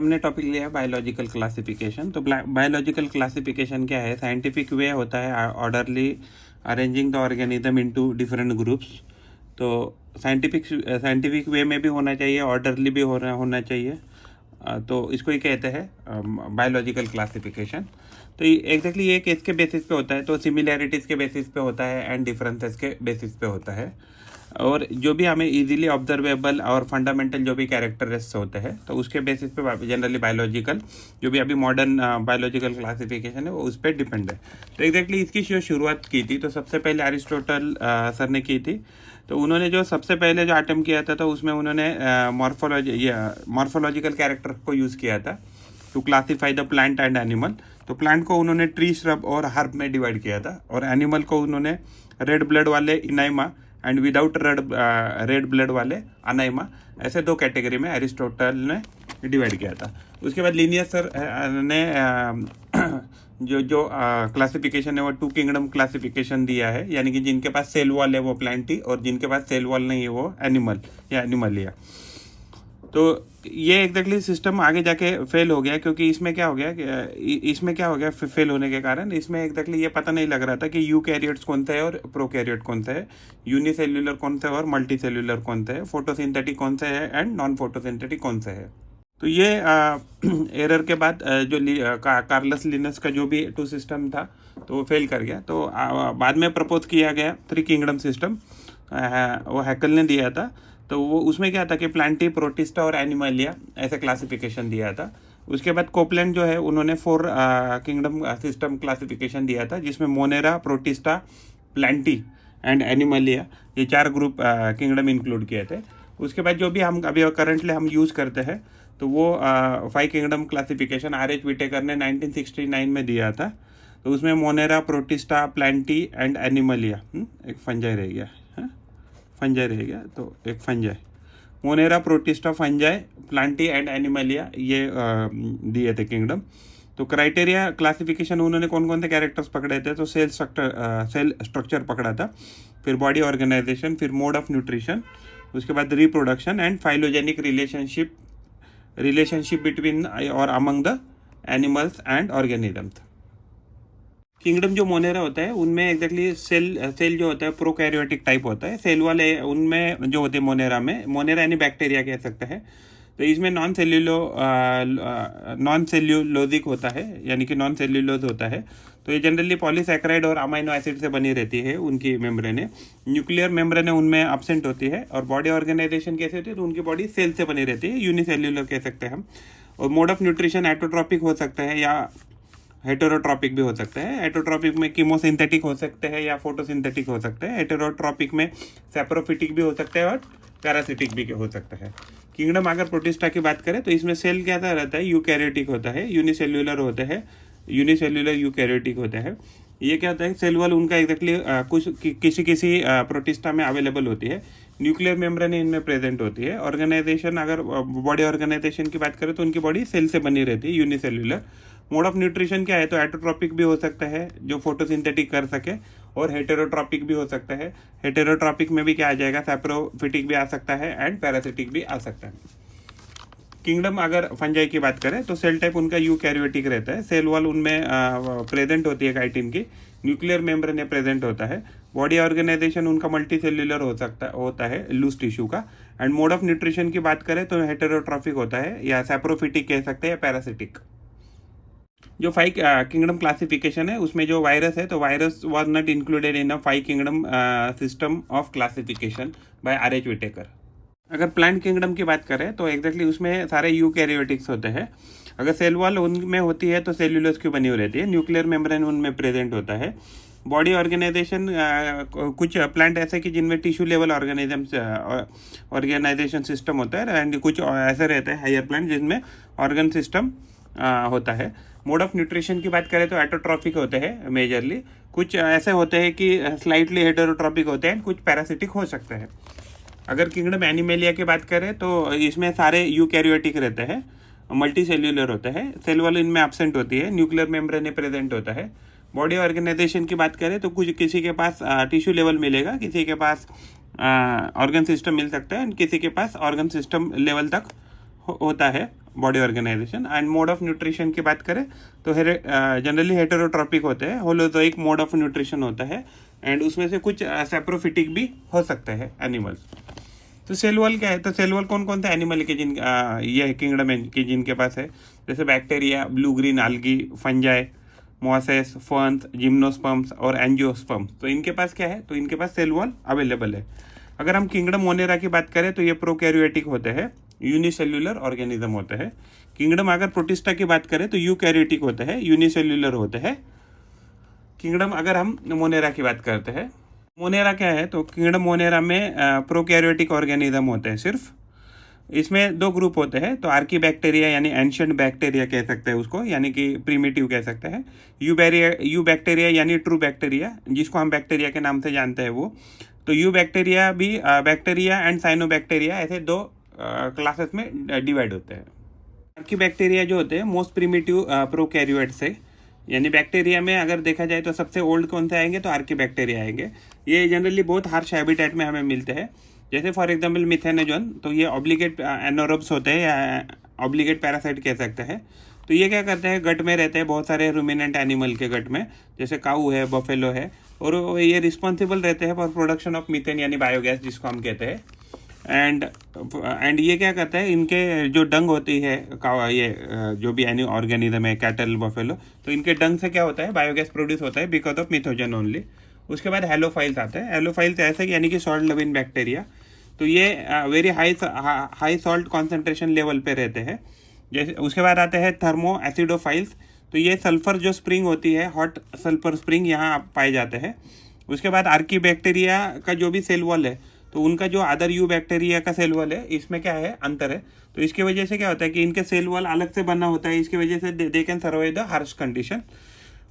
हमने टॉपिक लिया biological classification. तो बायोलॉजिकल क्लासिफिकेशन क्या है? साइंटिफिक वे होता है orderly arranging the organism into different groups. तो साइंटिफिक वे में भी होना चाहिए, ऑर्डरली भी होना चाहिए। तो इसको ही कहते हैं बायोलॉजिकल क्लासिफिकेशन। तो एग्जैक्टली ये किसके बेसिस पे होता है? तो सिमिलैरिटीज़ के बेसिस पे होता है एंड डिफरेंसेस के बेसिस पे होता है। और जो भी हमें इजीली ऑब्जर्वेबल और फंडामेंटल जो भी कैरेक्टरिस्टिक्स होते हैं तो उसके बेसिस पे जनरली बायोलॉजिकल जो भी अभी मॉडर्न बायोलॉजिकल क्लासिफिकेशन है वो उस पर डिपेंड है। तो एग्जैक्टली इसकी जो शुरुआत की थी तो सबसे पहले अरिस्टोटल सर ने की थी। तो उन्होंने जो सबसे पहले जो अटेम्प्ट किया था तो उसमें उन्होंने मॉर्फोलॉजिकल कैरेक्टर को यूज़ किया था to classify the plant and animal. तो प्लांट को उन्होंने ट्री, श्रब और हर्ब में डिवाइड किया था, और एनिमल को उन्होंने रेड ब्लड वाले enaima and without red blood वाले अनाइमा, ऐसे दो कैटेगरी में अरिस्टोटल ने डिवाइड किया था। उसके बाद लिनियस सर ने जो क्लासिफिकेशन है वो टू किंगडम क्लासिफिकेशन दिया है, यानी कि जिनके पास सेल वॉल है वो प्लांटी और जिनके पास सेल वॉल नहीं है वो एनिमल या एनिमलिया। तो ये एग्जैक्टली सिस्टम आगे जाके फेल हो गया, क्योंकि इसमें क्या हो गया फेल होने के कारण इसमें एग्जैक्टली ये पता नहीं लग रहा था कि यूकैरियोट्स कौन सा है और प्रोकैरियोट कौन सा है, यूनिसेल्युलर कौन सा है और मल्टीसेल्युलर कौन सा है, फोटोसिंथेटिक कौन सा है एंड नॉन फोटोसिंथेटिक कौन सा है। तो ये एरर के बाद जो कार्लस लिनस का जो भी टू सिस्टम था तो वो फेल कर गया। तो बाद में प्रपोज किया गया थ्री किंगडम सिस्टम, वो हैकल ने दिया था। तो वो उसमें क्या था कि प्लांटी, प्रोटिस्टा और एनिमलिया ऐसे क्लासिफिकेशन दिया था। उसके बाद कोपलैंड जो है उन्होंने फोर किंगडम सिस्टम क्लासिफिकेशन दिया था, जिसमें Monera, protista, Plantae and Animalia ये चार ग्रुप किंगडम इंक्लूड किए थे। उसके बाद जो भी हम अभी करंटली हम यूज़ करते हैं तो वो 5 किंगडम क्लासिफिकेशन R.H. विटेकर ने 1969 में दिया था। तो उसमें Monera, protista, Plantae and Animalia, एक फंजाई रह गया, फंजाई रह गया, तो एक fungi, Monera, protista, fungi, Plantae and Animalia ये दिए थे किंगडम। तो क्राइटेरिया क्लासिफिकेशन उन्होंने कौन कौन से कैरेक्टर्स पकड़े थे? तो सेल स्ट्रक्चर पकड़ा था, फिर बॉडी ऑर्गेनाइजेशन, फिर मोड ऑफ न्यूट्रिशन, उसके बाद reproduction and phylogenic relationship between और among the animals and organisms. Kingdom जो मोनेरा होता है उनमें एग्जैक्टली सेल जो होता है प्रोकैरियोटिक टाइप होता है। सेल वाले उनमें जो होते हैं मोनेरा यानी बैक्टीरिया कह सकते हैं। तो इसमें नॉन सेल्यूलोजिक होता है, यानी कि नॉन सेल्यूलोज होता है। तो ये जनरली पॉलीसैकेराइड और अमाइनो एसिड से बनी रहती है उनकी मेम्ब्रेन। न्यूक्लियर मेम्ब्रेन उनमें एब्सेंट होती है। और बॉडी ऑर्गेनाइजेशन कैसे होती है? तो उनकी बॉडी सेल से बनी रहती है, यूनिसेल्युलर कह सकते हैं हम। और मोड ऑफ न्यूट्रिशन एटोट्रॉपिक हो सकता है या हेटेरोट्रॉपिक भी हो सकता है। हेटेरोट्रॉपिक में कीमोसिंथेटिक हो सकते हैं या फोटोसिंथेटिक हो सकते हैं। हेटेरोट्रॉपिक में सैप्रोफिटिक भी हो सकता है और पैरासिटिक भी हो सकता है। किंगडम अगर प्रोटिस्टा की बात करें तो इसमें सेल कैसा रहता है? यूकैरियोटिक होता है, यूनिसेल्युलर होते हैं, यूनिसेल्युलर यूकैरियोटिक होते हैं। ये क्या होता है? सेल वॉल उनका एग्जैक्टली कुछ किसी प्रोटिस्टा में अवेलेबल होती है। न्यूक्लियर मेम्ब्रेन इनमें प्रेजेंट होती है। ऑर्गेनाइजेशन अगर बॉडी ऑर्गेनाइजेशन की बात करें तो उनकी बॉडी सेल से बनी रहती है, यूनिसेल्युलर। मोड ऑफ न्यूट्रिशन क्या है? तो एटोट्रॉपिक भी हो सकता है जो फोटोसिंथेटिक कर सके, और हेटेरोट्रॉपिक भी हो सकता है। हेटेरोट्रॉपिक में भी क्या आ जाएगा? सैप्रोफिटिक भी आ सकता है एंड पैरासिटिक भी आ सकता है। किंगडम अगर फंजाई की बात करें तो सेल टाइप उनका यूकैरियोटिक रहता है। सेल वॉल उनमें प्रेजेंट होती है काइटिन की। न्यूक्लियर मेम्ब्रेन प्रेजेंट होता है। बॉडी ऑर्गेनाइजेशन उनका मल्टीसेल्युलर होता है लूज टिश्यू का। एंड मोड ऑफ न्यूट्रिशन की बात करें तो हेटेरोट्रॉपिक होता है या सैप्रोफिटिक कह सकते हैं या पैरासिटिक। जो 5 किंगडम क्लासिफिकेशन है उसमें जो वायरस है तो virus was not included in a 5 kingdom system of classification by R.H. Whittaker. अगर प्लांट किंगडम की बात करें तो एग्जैक्टली उसमें सारे यूकैरियोटिक्स होते हैं। अगर सेल वॉल उनमें होती है तो सेल्यूलोज की बनी हुई रहती है। न्यूक्लियर मेम्ब्रेन उनमें प्रेजेंट होता है। बॉडी ऑर्गेनाइजेशन कुछ प्लांट ऐसे कि जिनमें टिश्यू लेवल ऑर्गेनाइजेशन सिस्टम होता है, एंड कुछ ऐसे रहते हैं हायर प्लांट जिनमें ऑर्गन सिस्टम होता है। मोड ऑफ न्यूट्रिशन की बात करें तो एटोट्रॉपिक होते हैं मेजरली। कुछ ऐसे होते हैं कि स्लाइटली हेटेरोट्रॉपिक होते हैं, कुछ पैरासिटिक हो सकते हैं। अगर किंगडम एनिमलिया की बात करें तो इसमें सारे यूकैरियोटिक रहते हैं, मल्टी सेल्यूलर होते हैं। सेल वॉल इनमें एब्सेंट होती है। न्यूक्लियर मेम्ब्रेन प्रेजेंट होता है। बॉडी ऑर्गेनाइजेशन की बात करें तो कुछ किसी के पास टिश्यू लेवल मिलेगा, किसी के पास ऑर्गन सिस्टम मिल सकता है, किसी के पास ऑर्गन सिस्टम लेवल तक होता है body organisation. And mode of nutrition की बात करें तो जनरली हेटेरोट्रॉपिक होते हैं, होलोजोइक मोड ऑफ न्यूट्रिशन होता है, एंड उसमें से कुछ सैप्रोफिटिक भी हो सकते हैं एनिमल्स। तो सेल वॉल क्या है? तो सेल वॉल कौन कौन से एनिमल है कि ये किंगडम है कि जिनके पास है, जैसे bacteria, blue green algae, fungi, mosses, ferns, gymnosperms और एंजियोस्पर्म्स। तो इनके पास क्या है? तो इनके पास सेल वॉल अवेलेबल है। अगर हम किंगडम मोनेरा की बात करें तो ये प्रोकैरियोटिक होते हैं, यूनिसेल्युलर ऑर्गेनिज्म होते हैं। किंगडम अगर प्रोटिस्टा की बात करें तो यूकैरियोटिक होते हैं, यूनिसेल्युलर होते हैं। किंगडम अगर हम मोनेरा की बात करते हैं, मोनेरा क्या है? तो किंगडम मोनेरा में प्रोकैरियोटिक ऑर्गेनिज्म होते हैं सिर्फ। इसमें दो ग्रुप होते हैं, तो आर्की बैक्टीरिया यानी एंशिएंट बैक्टीरिया कह सकते हैं उसको, यानी कि प्रीमिटिव कह सकते हैं। यू बैक्टीरिया यानी ट्रू बैक्टीरिया, जिसको हम बैक्टीरिया के नाम से जानते हैं वो। तो यू बैक्टीरिया भी बैक्टीरिया एंड साइनोबैक्टीरिया ऐसे दो क्लासेस में डिवाइड होते हैं। आर्की बैक्टीरिया जो होते हैं मोस्ट प्रीमिटिव प्रोकैरियोट से, यानी बैक्टीरिया में अगर देखा जाए तो सबसे ओल्ड कौन से आएंगे? तो आर्की बैक्टीरिया आएंगे। ये जनरली बहुत हार्श हैबिटेट में हमें मिलते हैं, जैसे फॉर एग्जांपल मिथेनोजोन। तो ये ऑब्लिगेट एनारोब्स होते हैं या ऑब्लिगेट पैरासाइट कह सकते हैं। तो ये क्या करते हैं? गट में रहते हैं बहुत सारे रूमिनेंट एनिमल के गट में, जैसे काऊ है, बफेलो है, और ये रिस्पॉन्सिबल रहते हैं फॉर प्रोडक्शन ऑफ मीथेन यानी बायोगैस जिसको हम कहते हैं। एंड ये क्या करता है? इनके जो डंग होती है ये जो भी एनी ऑर्गेनिज्म है, कैटल, बफेलो, तो इनके डंग से क्या होता है? बायोगैस प्रोड्यूस होता है बिकॉज ऑफ मिथोजन ओनली। उसके बाद हेलोफाइल्स आते हैं। हेलोफाइल्स ऐसे यानी कि सॉल्ट लविंग बैक्टीरिया। तो ये very high salt concentration level पे रहते हैं। जैसे उसके बाद आते हैं थर्मो एसिडोफाइल्स। तो ये सल्फर जो स्प्रिंग होती है, हॉट सल्फर स्प्रिंग, यहाँ पाए जाते हैं। उसके बाद आर्की बैक्टीरिया का जो भी सेल वॉल है, तो उनका जो अदर यू बैक्टीरिया का सेल वॉल है, इसमें क्या है? अंतर है। तो इसकी वजह से क्या होता है कि इनके सेल वॉल अलग से बना होता है, इसकी वजह से they can survive the harsh condition.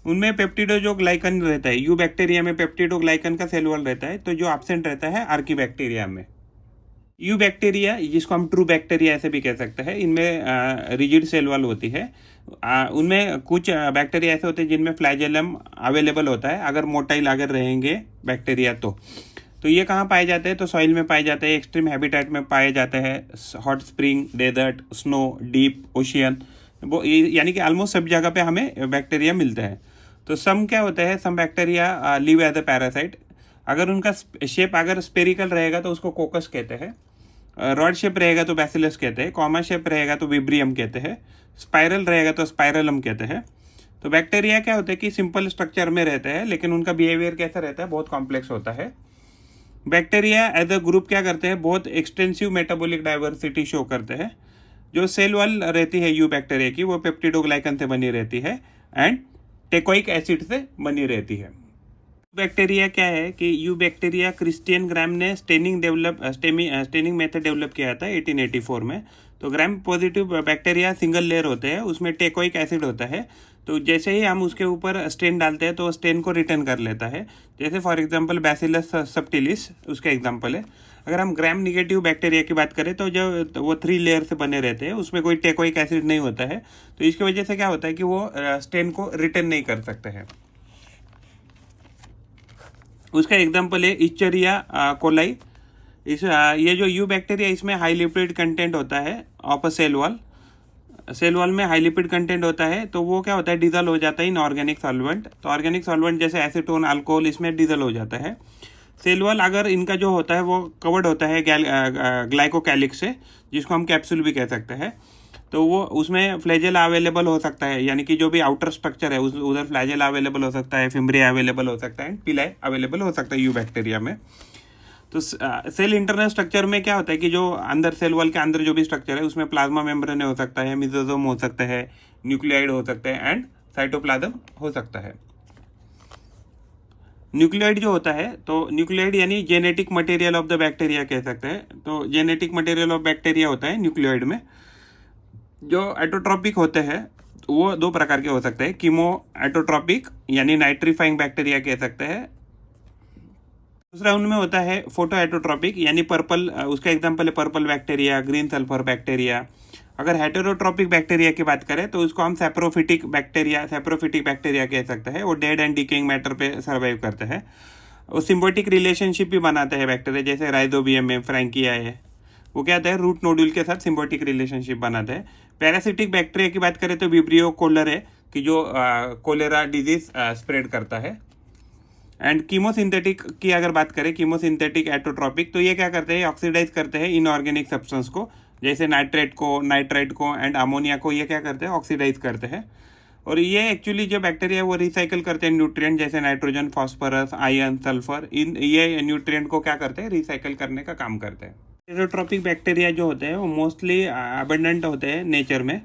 उनमें पेप्टिडोग्लाइकन रहता है, यू बैक्टीरिया में पेप्टिडोग्लाइकन का सेल वॉल रहता है, तो जो एब्सेंट रहता है आर्की बैक्टीरिया में। यू बैक्टीरिया जिसको हम ट्रू बैक्टीरिया ऐसे भी कह सकते हैं, इनमें रिजिड सेल वॉल होती है। उनमें कुछ बैक्टीरिया ऐसे होते हैं जिनमें फ्लैजेलम अवेलेबल होता है, अगर मोटाइल अगर रहेंगे बैक्टीरिया तो ये कहाँ पाए जाते हैं? तो सॉइल में पाए जाते हैं, एक्सट्रीम हैबिटेट में पाए जाते हैं, hot spring, desert, snow, deep ocean, वो यानी कि ऑलमोस्ट सब जगह पे हमें बैक्टीरिया मिलते हैं। तो सम क्या होता है? Some bacteria live as a parasite. अगर उनका शेप अगर स्पेरिकल रहेगा तो उसको कोकस कहते हैं, रॉड शेप रहेगा तो बैसिलस कहते हैं, कॉमा शेप रहेगा तो विब्रियम कहते हैं, स्पाइरल रहेगा तो स्पाइरलम कहते हैं। तो बैक्टीरिया क्या होते हैं कि सिंपल स्ट्रक्चर में रहते हैं, लेकिन उनका बिहेवियर कैसा रहता है? बहुत कॉम्प्लेक्स होता है। बैक्टीरिया एज अ ग्रुप क्या करते हैं? बहुत एक्सटेंसिव मेटाबॉलिक डाइवर्सिटी शो करते हैं। जो सेल वॉल रहती है यू बैक्टीरिया की, वो पेप्टिडोग्लाइकन से बनी रहती है एंड टेकोइक एसिड से बनी रहती है। बैक्टीरिया क्या है कि यू बैक्टीरिया क्रिस्टियन ग्राम ने स्टेनिंग मेथड डेवलप किया था 1884 में। तो gram positive bacteria single layer होते हैं, उसमें टेकोइक एसिड होता है। तो जैसे ही हम उसके ऊपर स्टेन डालते हैं तो स्टेन को रिटर्न कर लेता है। जैसे फॉर एग्जांपल बैसिलस सबटिलिस उसका एग्जांपल है। अगर हम ग्राम निगेटिव बैक्टीरिया की बात करें तो जो वो 3 लेयर से बने रहते हैं, उसमें कोई टेकोइक एसिड नहीं होता है। तो इसकी वजह से क्या होता है कि वो स्टेन को रिटर्न नहीं कर सकते हैं। उसका एग्जांपल है इचरिया कोलाई। ये जो यू बैक्टीरिया, इसमें हाई लिपिड कंटेंट होता है ऑफ अ सेल वॉल में हाई लिपिड कंटेंट होता है। तो वो क्या होता है? डिजल हो जाता है इन ऑर्गेनिक सॉल्वेंट। तो ऑर्गेनिक सॉल्वेंट जैसे एसीटोन, अल्कोहल, इसमें डिजल हो जाता है। सेल वॉल अगर इनका जो होता है वो कवर्ड होता है ग्लाइकोकैलिक्स से, जिसको हम कैप्सूल भी कह सकते हैं। तो वो उसमें फ्लैजेला अवेलेबल हो सकता है, यानी कि जो भी आउटर स्ट्रक्चर है उधर फ्लैजेला अवेलेबल हो सकता है, फिम्ब्रिया अवेलेबल हो सकता है, पिलाई अवेलेबल हो सकता है यू बैक्टीरिया में। तो सेल इंटरनल स्ट्रक्चर में क्या होता है कि जो अंदर सेल वॉल के अंदर जो भी स्ट्रक्चर है उसमें प्लाज्मा मेम्ब्रेन हो सकता है, मिजोसोम हो सकता है, न्यूक्लियाइड हो सकते हैं एंड साइटोप्लाज्म हो सकता है। न्यूक्लियाइड जो होता है, तो न्यूक्लियाइड यानी genetic material of the bacteria कह सकते हैं। तो जेनेटिक मटेरियल ऑफ बैक्टीरिया होता है न्यूक्लियाइड में। जो एटोट्रॉपिक होते हैं वो 2 प्रकार के हो सकते हैं, कीमो एटोट्रॉपिक यानी नाइट्रीफाइंग बैक्टीरिया कह सकते हैं। दूसरा उनमें होता है फोटो एटोट्रॉपिक यानी पर्पल, उसका एग्जांपल है purple bacteria, green sulphur bacteria. अगर हेटेरोट्रॉपिक बैक्टीरिया की बात करें तो उसको हम सैप्रोफिटिक बैक्टीरिया कह सकते हैं। वो डेड एंड डिकेइंग मैटर पे सर्वाइव करते हैं। वो सिम्बायोटिक रिलेशनशिप भी बनाते हैं बैक्टीरिया, जैसे राइजोबियम में फ्रैंकिया है, वो क्या होता है, रूट नोड्यूल के साथ सिम्बायोटिक रिलेशनशिप बनाता है। पैरासिटिक बैक्टीरिया की बात करें तो विब्रियो कोलर है कि जो कोलेरा डिजीज स्प्रेड करता है। एंड कीमोसिंथेटिक की अगर बात करें, कीमोसिंथेटिक एटोट्रॉपिक, तो ये क्या करते हैं, ऑक्सीडाइज करते हैं इनऑर्गेनिक सब्सटेंस को, जैसे नाइट्रेट को, नाइट्राइट को एंड अमोनिया को, ये क्या करते हैं, ऑक्सीडाइज करते हैं। और ये एक्चुअली जो बैक्टीरिया है वो रिसाइकल करते हैं न्यूट्रिएंट, जैसे नाइट्रोजन, फास्फोरस, आयरन, सल्फर, इन ये न्यूट्रिएंट को क्या करते हैं, रिसाइकल करने का काम करते हैं। एटोट्रॉपिक बैक्टीरिया जो होते हैं वो मोस्टली अबंडेंट होते हैं नेचर में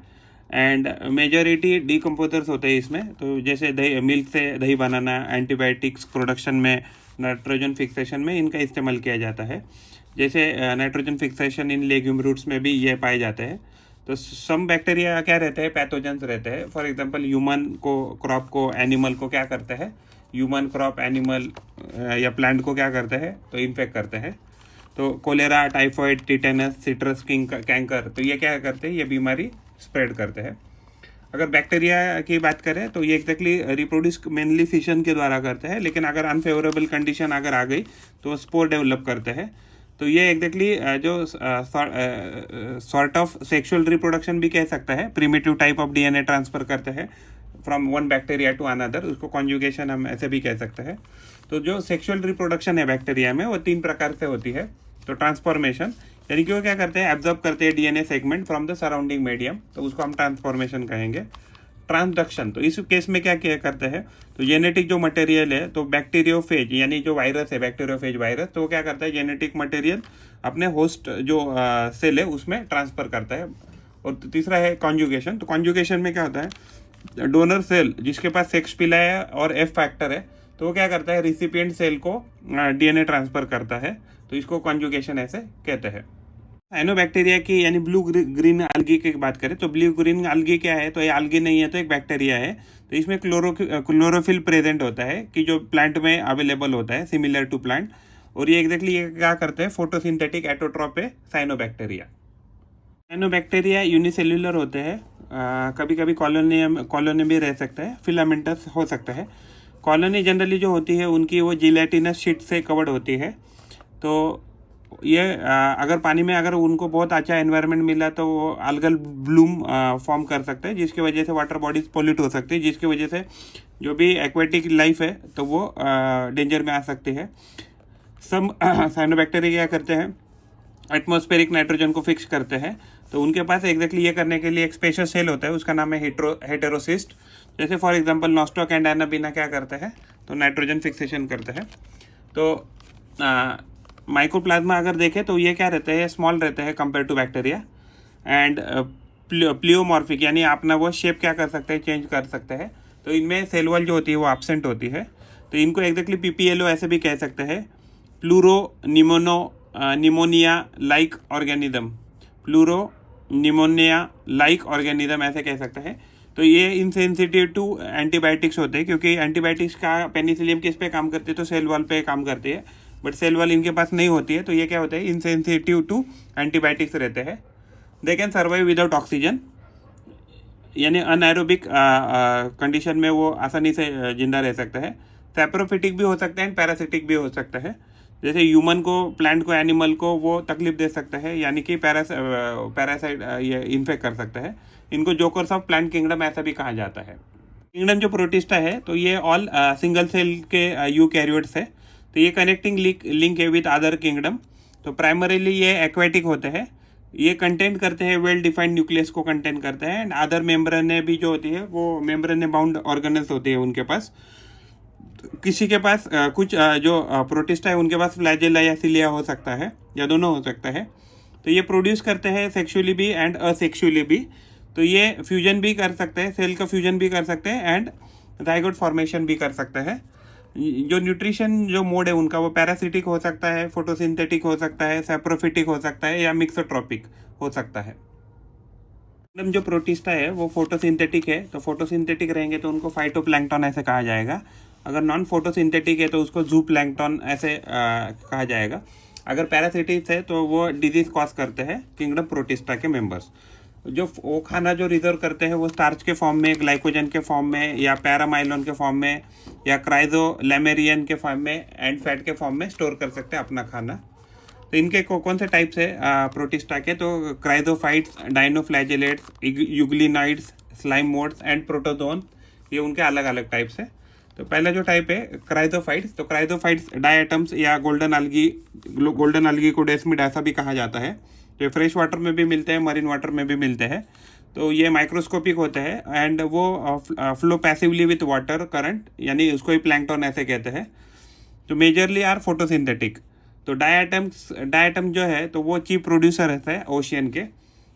एंड मेजॉरिटी डिकम्पोजर्स होते हैं इसमें। तो जैसे दही, मिल्क से दही बनाना, एंटीबायोटिक्स प्रोडक्शन में, नाइट्रोजन फिक्सेशन में इनका इस्तेमाल किया जाता है। जैसे नाइट्रोजन फिक्सेशन इन लेग्यूम रूट्स में भी ये पाए जाते हैं। तो सम बैक्टीरिया क्या रहते हैं, पैथोजेंस रहते हैं। फॉर एग्जांपल ह्यूमन को, क्रॉप को, एनिमल को क्या करते हैं, ह्यूमन, क्रॉप, एनिमल या प्लांट को क्या करते हैं, तो इन्फेक्ट करते हैं। तो cholera, typhoid, tetanus, citrus canker, तो ये क्या करते हैं, ये बीमारी स्प्रेड करते हैं। अगर बैक्टीरिया की बात करें तो ये एग्जैक्टली रिप्रोड्यूस मेनली फिशन के द्वारा करते हैं, लेकिन अगर अनफेवरेबल कंडीशन अगर आ गई तो स्पोर डेवलप करते हैं। तो ये एग्जैक्टली जो सॉर्ट ऑफ सेक्सुअल रिप्रोडक्शन भी कह सकता है, primitive type of DNA transfer करते हैं from one bacteria to another, उसको कॉन्जुगेशन हम ऐसे भी कह सकते हैं। तो जो सेक्सुअल रिप्रोडक्शन है बैक्टीरिया में वो 3 प्रकार से होती है। तो ट्रांसफॉर्मेशन, यानी कि वो क्या करते हैं, एब्जॉर्ब करते हैं DNA segment from the surrounding medium, तो उसको हम ट्रांसफॉर्मेशन कहेंगे। ट्रांसडक्शन, तो इस केस में क्या करते हैं, तो जेनेटिक जो मटेरियल है, तो बैक्टीरियोफेज यानी जो वायरस है, बैक्टीरियोफेज वायरस, तो वो क्या करता है, जेनेटिक मटेरियल अपने होस्ट जो सेल है उसमें ट्रांसफर करता है। और तीसरा है कॉन्जुगेशन। तो कॉन्जुगेशन में क्या होता है, डोनर सेल जिसके पास सेक्स पिला है और एफ फैक्टर है, तो वो क्या करता है, रिसिपिएंट सेल को डीएनए ट्रांसफर करता है, तो इसको कॉन्जुगेशन ऐसे कहते हैं। साइनोबैक्टीरिया की यानी ब्लू ग्रीन algae की बात करें तो ब्लू ग्रीन algae क्या है, तो ये algae नहीं है, तो एक बैक्टीरिया है। तो इसमें क्लोरोफिल प्रेजेंट होता है कि जो प्लांट में अवेलेबल होता है, सिमिलर टू प्लांट। और ये एग्जैक्टली ये क्या करते हैं, फोटोसिंथेटिक एटोट्रॉप है साइनोबैक्टीरिया। साइनोबैक्टीरिया यूनिसेल्युलर होते हैं, कभी कभी कॉलोनी भी रह सकता है, फिलामेंटस हो सकता है। कॉलोनी जनरली जो होती है उनकी वो जिलेटिनस शीट से कवर्ड होती है। तो ये अगर पानी में अगर उनको बहुत अच्छा एनवायरनमेंट मिला तो वो अल्गल ब्लूम फॉर्म कर सकते हैं, जिसकी वजह से वाटर बॉडीज पोल्यूट हो सकती है, जिसकी वजह से जो भी एक्वेटिक लाइफ है तो वो डेंजर में आ सकती है। सब साइनोबैक्टीरिया क्या करते हैं, एटमॉस्फेरिक नाइट्रोजन को फिक्स करते हैं। तो उनके पास एग्जैक्टली ये करने के लिए एक स्पेशल सेल होता है, उसका नाम है हेटेरोसिस्ट। जैसे for example nostoc and anabaena क्या करते हैं, तो नाइट्रोजन फिक्सेशन करते हैं। तो माइकोप्लाज्मा अगर देखें तो ये क्या रहते हैं, स्मॉल रहते हैं compare to bacteria and pleomorphic, यानी अपना वो शेप क्या कर सकते हैं, चेंज कर सकते हैं। तो इनमें सेल वॉल जो होती है वो एब्सेंट होती है। तो इनको एग्जैक्टली पीपीएलओ ऐसे भी कह सकते हैं, pleuro pneumonia like organism, pleuro pneumonia like organism ऐसे कह सकते हैं। तो ये इनसेंसिटिव टू एंटीबायोटिक्स होते हैं, क्योंकि एंटीबायोटिक्स का पेनिसिलियम किस पे काम करती है, तो सेल वॉल पे काम करती है, बट सेल वॉल इनके पास नहीं होती है। तो ये क्या होता है, इनसेंसिटिव टू एंटीबायोटिक्स रहते हैं। They can survive without oxygen, यानी अनएरोबिक कंडीशन में वो आसानी से जिंदा रह सकता है। सैप्रोफिटिक भी हो सकते हैं, पैरासिटिक भी हो सकता है। जैसे ह्यूमन को, प्लांट को, एनिमल को वो तकलीफ दे सकता है, यानी कि पैरासाइट ये इन्फेक्ट कर सकता है। इनको जोकर्स ऑफ प्लांट किंगडम ऐसा भी कहा जाता है। किंगडम जो प्रोटिस्टा है तो ये ऑल सिंगल सेल के यूकैरियोट्स है। तो ये कनेक्टिंग लिंक है विद अदर किंगडम। तो प्राइमरीली ये एक्वेटिक होते हैं, ये कंटेंट करते हैं वेल डिफाइंड न्यूक्लियस को कंटेंट करते हैं। एंड अदर मेम्ब्रेन भी जो होती है वो मेम्ब्रेन बाउंड ऑर्गेनल्स होते हैं उनके पास। किसी के पास कुछ जो प्रोटिस्टा है उनके पास फ्लैजेला या सिलिया हो सकता है, या दोनों हो सकता है। तो ये प्रोड्यूस करते हैं सेक्सुअली भी एंड असेक्सुअली भी। तो ये फ्यूजन भी कर सकते हैं, सेल का फ्यूजन भी कर सकते हैं एंड जाइगोट फॉर्मेशन भी कर सकते हैं। जो न्यूट्रिशन जो मोड है उनका वो पैरासिटिक हो सकता है, फोटोसिंथेटिक हो सकता है, सैप्रोफिटिक हो सकता है, या मिक्सोट्रोपिक हो सकता है। जो प्रोटिस्टा है वो फोटोसिंथेटिक है, तो फोटोसिंथेटिक रहेंगे तो उनको फाइटोप्लैंक्टन ऐसे कहा जाएगा। अगर नॉन फोटोसिंथेटिक है तो उसको जूप्लैंक्टन ऐसे कहा जाएगा। अगर पैरासिटिक है तो वो डिजीज कॉज करते हैं किंगडम प्रोटिस्टा के मेंबर्स। जो वो खाना जो रिजर्व करते हैं वो स्टार्च के फॉर्म में, ग्लाइकोजन के फॉर्म में, या पैरामाइलोन के फॉर्म में, या क्राइजोलैमेरियन के फॉर्म में, एंड फैट के फॉर्म में स्टोर कर सकते हैं अपना खाना। तो तो इनके कौन से टाइप्स है प्रोटिस्टा के, तो chrysophytes, डाइनोफ्लैजेलेट्स, यूग्लिनाइड्स, slime modes and protozoan, ये उनके अलग अलग टाइप्स है। तो पहला जो टाइप है क्राइजोफाइट्स, तो क्राइजोफाइट्स डायटम्स या गोल्डन अलगी को डेस्मिडासा भी कहा जाता है। तो ये फ्रेश वाटर में भी मिलते हैं, मरीन वाटर में भी मिलते हैं। तो ये माइक्रोस्कोपिक होते हैं एंड वो flow passively with water current, यानी उसको ही प्लैंकटन ऐसे कहते हैं। तो मेजरली आर फोटोसिंथेटिक। तो डायटम जो है तो वो चीफ प्रोड्यूसर रहता है ओशियन के।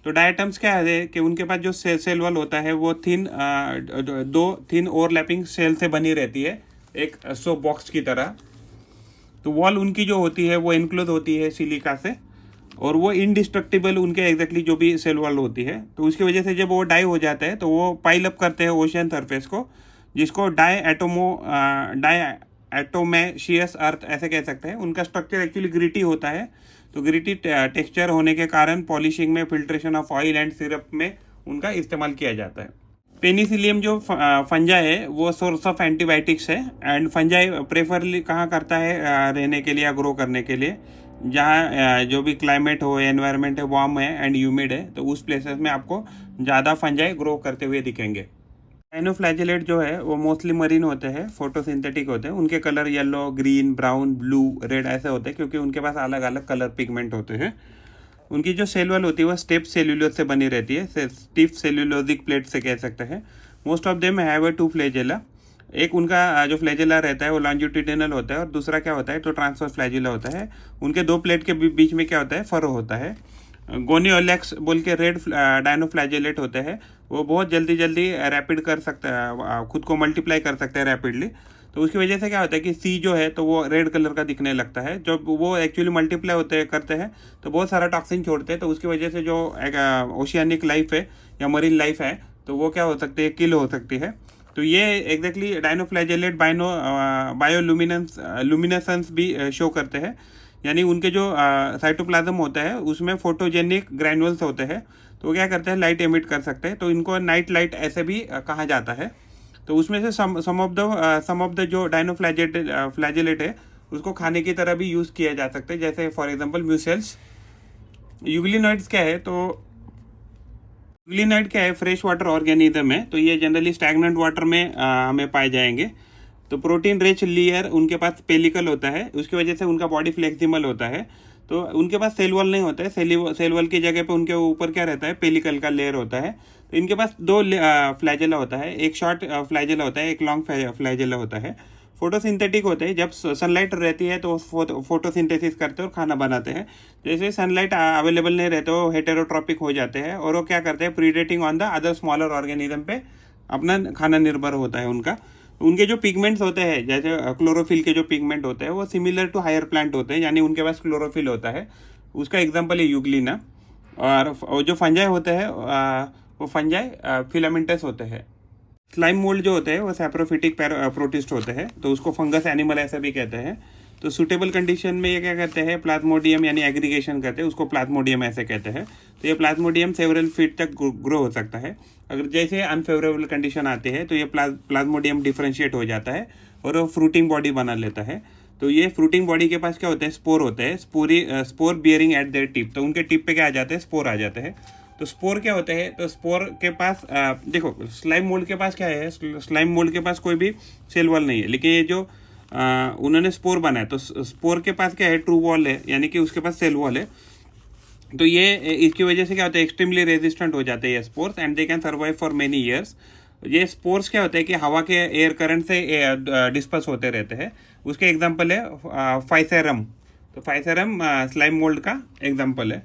तो डायटम्स क्या है कि उनके पास जो सेल वॉल होता है वो दो थिन ओवरलैपिंग सेल से बनी रहती है, एक सोप बॉक्स की तरह। तो वॉल उनकी जो होती है वो इनक्लोज होती है सिलिका से, और वो इनडिस्ट्रक्टिबल उनके एग्जैक्टली जो भी सेल वॉल होती है। तो उसकी वजह से जब वो डाई हो जाता है तो वो पाइल अप करते हैं ओशियन सरफेस को, जिसको डाई एटोमेशियस अर्थ ऐसे कह सकते हैं। उनका स्ट्रक्चर एक्चुअली ग्रिटी होता है। तो ग्रिटी टेक्सचर होने के कारण पॉलिशिंग में, filtration of oil and syrup में उनका इस्तेमाल किया जाता है। पेनिसिलियम जो फंजा है वो सोर्स ऑफ एंटीबायोटिक्स है, एंड फंजाई प्रेफरली कहाँ करता है रहने के लिए या ग्रो करने के लिए, जहाँ जो भी क्लाइमेट हो, एनवायरनमेंट है, वार्म है एंड ह्यूमिड है, तो उस प्लेसेस में आपको ज़्यादा फंजाई ग्रो करते हुए दिखेंगे। डाइनोफ्लैजेलेट जो है वो मोस्टली मरीन होते हैं, फोटोसिंथेटिक होते हैं। उनके colour yellow, green, brown, blue, red ऐसे होते हैं, क्योंकि उनके पास अलग अलग कलर पिगमेंट होते हैं। उनकी जो सेल वॉल होती है वो स्टेप सेल्यूलोज से बनी रहती है, स्टिफ सेल्यूलोजिक प्लेट से कह सकते हैं। Most of them have a 2 flagella. एक उनका जो फ्लैजेला रहता है वो लॉन्जिट्यूडिनल होता है, और दूसरा क्या होता है तो ट्रांसवर्स फ्लैजेला होता है। उनके 2 प्लेट के बीच में क्या होता है, फरो होता है। गोनियोलेक्स बोल के रेड डायनोफ्लैजेलेट होते हैं, वो बहुत जल्दी रैपिड कर सकता है, खुद को मल्टीप्लाई कर सकते हैं रैपिडली। तो उसकी वजह से क्या होता है कि सी जो है तो वो रेड कलर का दिखने लगता है। जब वो एक्चुअली मल्टीप्लाई करते हैं तो बहुत सारा टॉक्सिन छोड़ते हैं, तो उसकी वजह से जो ओशियानिक लाइफ है या मरीन लाइफ है तो वो क्या हो सकती है, किल हो सकती है। तो ये एग्जैक्टली डायनोफ्लैजेलेट बायोलुमिनेसेंस भी शो करते हैं, यानी उनके जो साइटोप्लाज्म होता है उसमें फोटोजेनिक ग्रैनुअल्स होते हैं, तो वो क्या करते हैं, लाइट एमिट कर सकते हैं। तो इनको नाइट लाइट ऐसे भी कहा जाता है। तो उसमें से सम ऑफ द जो डायनोफ्लैजेलेट है उसको खाने की तरह भी यूज़ किया जा सकता है, जैसे फॉर एग्जांपल म्यूसेल्स। यूग्लिनॉइड्स क्या है, तो यूग्लिनॉइड क्या है, फ्रेश वाटर ऑर्गेनिज्म है। तो ये जनरली स्टैग्नेंट वाटर में हमें पाए जाएंगे। तो प्रोटीन रिच लेयर उनके पास पेलिकल होता है, उसकी वजह से उनका बॉडी फ्लेक्सिबल होता है। तो उनके पास सेल वॉल नहीं होता है, सेल वॉल की जगह पे उनके ऊपर क्या रहता है, पेलिकल का लेयर होता है। तो इनके पास 2 फ्लैजेला होता है, एक शॉर्ट फ्लैजेला होता है, एक लॉन्ग फ्लैजेला होता है। फोटोसिंथेटिक होते हैं, जब सनलाइट रहती है तो फोटोसिंथेसिस करते हैं और खाना बनाते हैं। जैसे सनलाइट अवेलेबल नहीं रहते वो हेटेरोट्रॉपिक हो जाते हैं, और वो क्या करते हैं, predating on the other smaller organism पे अपना खाना निर्भर होता है उनका। उनके जो पिगमेंट्स होते हैं, जैसे क्लोरोफिल के जो पिगमेंट होते हैं वो सिमिलर टू हायर प्लांट होते हैं, यानी उनके पास क्लोरोफिल होता है। उसका एग्जांपल है यूग्लिना। और जो फंजाई होते हैं वो फंजाई फिलामेंटस होते हैं। स्लाइम मोल्ड जो होते हैं वो सैप्रोफिटिक प्रोटिस्ट होते हैं, तो उसको फंगस एनिमल ऐसा भी कहते हैं। तो सूटेबल कंडीशन में ये क्या करते हैं, प्लाज्मोडियम यानी एग्रीगेशन करते हैं, उसको प्लाज्मोडियम ऐसे कहते हैं। तो ये प्लाज्मोडियम सेवरल फीट तक ग्रो हो सकता है। अगर जैसे अनफेवरेबल कंडीशन आती है तो ये प्लाज्मोडियम डिफ्रेंशिएट हो जाता है और वो फ्रूटिंग बॉडी बना लेता है। तो ये फ्रूटिंग बॉडी के पास क्या होते हैं, स्पोर होते हैं, spore bearing eight there tip. तो उनके टिप पे क्या आ जाते हैं, स्पोर आ जाते हैं। तो स्पोर क्या होते हैं, तो स्पोर के पास देखो स्लाइम मोल्ड के पास क्या है, स्लाइम मोल्ड के पास कोई भी सेल वॉल नहीं है, लेकिन ये जो उन्होंने स्पोर बनाया तो स्पोर के पास क्या है, ट्रू वॉल है, यानी कि उसके पास सेल वॉल है। तो ये इसकी वजह से क्या होता है, एक्सट्रीमली रेजिस्टेंट हो जाते हैं ये spores and they can survive for many years. ये स्पोर्स क्या होते हैं कि हवा के एयर करंट से डिस्पर्स होते रहते हैं। उसके एग्जांपल है फाइसेरम। तो फाइसेरम स्लाइम मोल्ड का एग्जांपल है।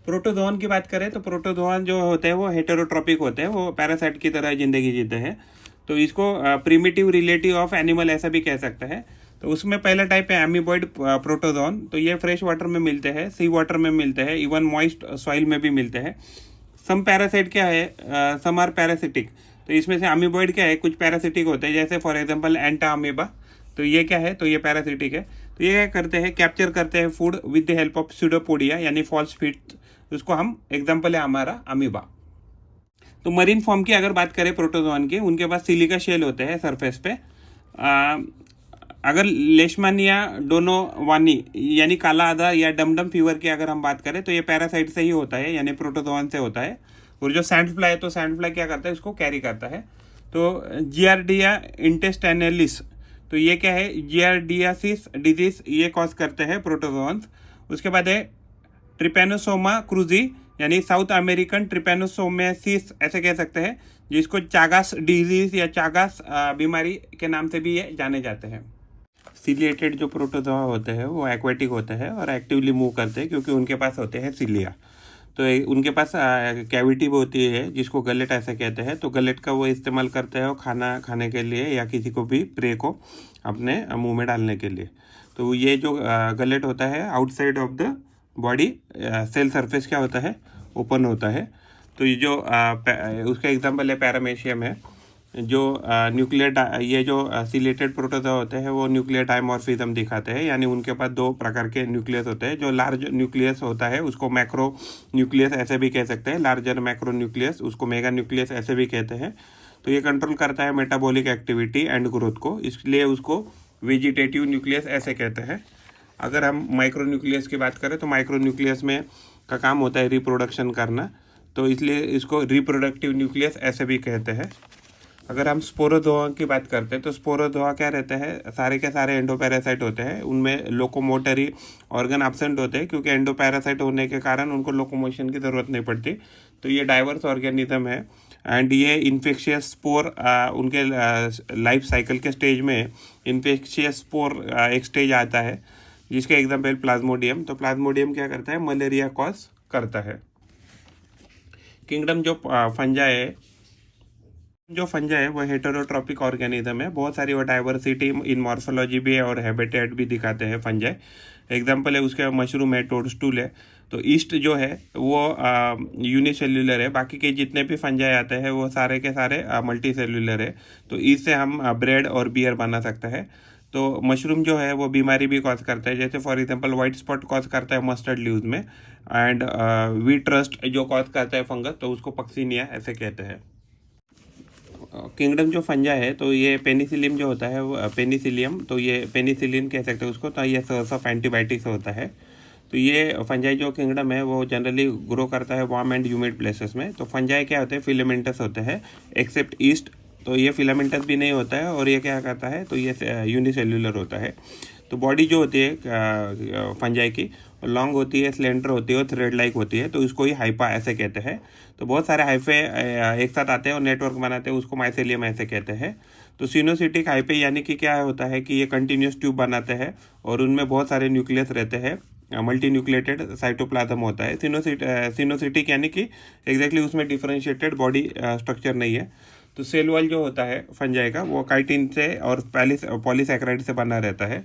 प्रोटोजोन की बात करें तो प्रोटोजोन जो होते हैं वो हेटेरोट्रॉपिक होते हैं, वो पैरासाइट की तरह जिंदगी जीते हैं। तो इसको प्रिमिटिव रिलेटिव ऑफ एनिमल ऐसा भी कह सकते हैं। तो उसमें पहला टाइप है एमीबॉइड प्रोटोजोन। तो ये फ्रेश वाटर में मिलते हैं, सी वाटर में मिलते हैं, इवन मॉइस्ट सॉइल में भी मिलते हैं। सम पैरासाइट क्या है, सम आर पैरासिटिक। तो इसमें से अमीबॉइड क्या है, कुछ पैरासिटिक होते हैं, जैसे फॉर एग्जांपल एंटा अमीबा। तो ये क्या है, तो ये पैरासिटिक है। तो ये क्या करते हैं, कैप्चर करते हैं food with the help of pseudopodia यानी फॉल्स फीट। उसको हम एग्जांपल है हमारा अमीबा। तो मरीन फॉर्म की अगर बात करें प्रोटोजोन की, उनके पास सिलिका शेल होते हैं सरफेस पे। अगर लेशमानिया डोनोवानी यानी काला आधा या डमडम फीवर की अगर हम बात करें तो ये पैरासाइट से ही होता है, यानी प्रोटोजोआन से होता है। और जो सैंड फ्लाई है तो सैंड फ्लाई क्या करता है, इसको कैरी करता है। तो जियार्डिया इंटेस्टाइनलिस, तो ये क्या है, जियार्डियासिस डिजीज ये कॉज करते हैं प्रोटोजोआन्स। उसके बाद है ट्रिपेनोसोमा क्रूजी, यानी साउथ अमेरिकन ट्रिपेनोसोमेसिस ऐसे कह सकते हैं, जिसको चागास डिजीज या चागास बीमारी के नाम से भी ये जाने जाते हैं। सिलिएटेड जो प्रोटोजोआ होते हैं वो एक्वेटिक होते हैं और एक्टिवली मूव करते हैं क्योंकि उनके पास होते हैं सिलिया। तो उनके पास कैविटी भी होती है जिसको गलेट ऐसे कहते हैं। तो गलेट का वो इस्तेमाल करते हैं खाना खाने के लिए या किसी को भी प्रे को अपने मुंह में डालने के लिए। तो ये जो गलेट होता है outside of the body cell surface क्या होता है, ओपन होता है। तो ये जो उसका एग्जांपल है पैरामेशियम है, जो न्यूक्लियर ये जो सिलेटेड प्रोटोजोआ होते हैं वो न्यूक्लियर डायमॉर्फिज्म दिखाते हैं, यानी उनके पास दो प्रकार के न्यूक्लियस होते हैं। जो लार्ज न्यूक्लियस होता है उसको मैक्रो न्यूक्लियस ऐसे भी कह सकते हैं, लार्जर मैक्रो न्यूक्लियस उसको मेगा न्यूक्लियस ऐसे भी कहते हैं। तो ये कंट्रोल करता है मेटाबॉलिक एक्टिविटी एंड ग्रोथ को, इसलिए उसको वेजिटेटिव न्यूक्लियस ऐसे कहते हैं। अगर हम माइक्रो न्यूक्लियस की बात करें तो माइक्रो न्यूक्लियस में का काम होता है रिप्रोडक्शन करना, तो इसलिए इसको रिप्रोडक्टिव न्यूक्लियस ऐसे भी कहते हैं। अगर हम स्पोरोजोआ की बात करते हैं तो स्पोरोजोआ क्या रहते हैं, सारे के सारे एंडोपैरासाइट होते हैं। उनमें लोकोमोटरी ऑर्गन एब्सेंट होते हैं क्योंकि एंडोपैरासाइट होने के कारण उनको लोकोमोशन की ज़रूरत नहीं पड़ती। तो ये डाइवर्स ऑर्गेनिज्म है एंड ये इन्फेक्शियस स्पोर उनके लाइफ साइकिल के स्टेज में इन्फेक्शियस स्पोर एक स्टेज आता है जिसके एग्जाम्पल प्लाज्मोडियम। तो प्लाज्मोडियम क्या करता है, मलेरिया कॉज करता है। किंगडम जो फंजा है वो हेटेरोट्रॉपिक ऑर्गेनिज्म है। बहुत सारी वो डाइवर्सिटी इन मॉर्फोलॉजी भी है और हैबिटेट भी दिखाते हैं फंजाई। एग्जाम्पल है उसके मशरूम है, टोडस्टूल है। तो ईस्ट जो है वो यूनिसेल्युलर है, बाकी के जितने भी फंजाई आते हैं वो सारे के सारे मल्टी सेल्युलर है। तो इससे हम ब्रेड और बियर बना सकते हैं। तो मशरूम जो है वो बीमारी भी कॉज करता है, जैसे for example white spot cause करता है मस्टर्ड लीव्स में, एंड वीट रस्ट जो कॉज करता है फंगस, तो उसको पक्सीनिया ऐसे कहते हैं। किंगडम जो फंजा है तो ये पेनिसिलियम जो होता है वो पेनिसिलियम, तो ये पेनिसिलिन कह सकते हैं उसको। तो ये सोर्स ऑफ एंटीबायोटिक्स होता है। तो ये फंजाई जो किंगडम है वो जनरली ग्रो करता है वार्म एंड ह्यूमिड प्लेसेस में। तो फंजाई क्या होते हैं, फिलामेंटस होते हैं, एक्सेप्ट ईस्ट। तो ये फिलामेंटस भी नहीं होता है और ये क्या करता है, तो ये यूनिसेल्युलर होता है। तो बॉडी जो होती है फंजाई की लॉन्ग होती है, स्लेंडर होती है और थ्रेड लाइक होती है। तो इसको ही हाइपा ऐसे कहते हैं। तो बहुत सारे हाइफे एक साथ आते हैं और नेटवर्क बनाते हैं, उसको माइसेलियम ऐसे कहते हैं। तो सिनोसिटिक हाइफे यानी कि क्या होता है कि ये कंटिन्यूस ट्यूब बनाते हैं और उनमें बहुत सारे न्यूक्लियस रहते हैं, मल्टी न्यूक्लिएटेड साइटोप्लाज्म होता है। सिनोसिटिक यानी कि एग्जैक्टली उसमें डिफरेंशिएटेड बॉडी स्ट्रक्चर नहीं है। तो सेल वॉल जो होता है फंजाई का वो काइटिन से और पॉलीसैकेराइड से बना रहता है।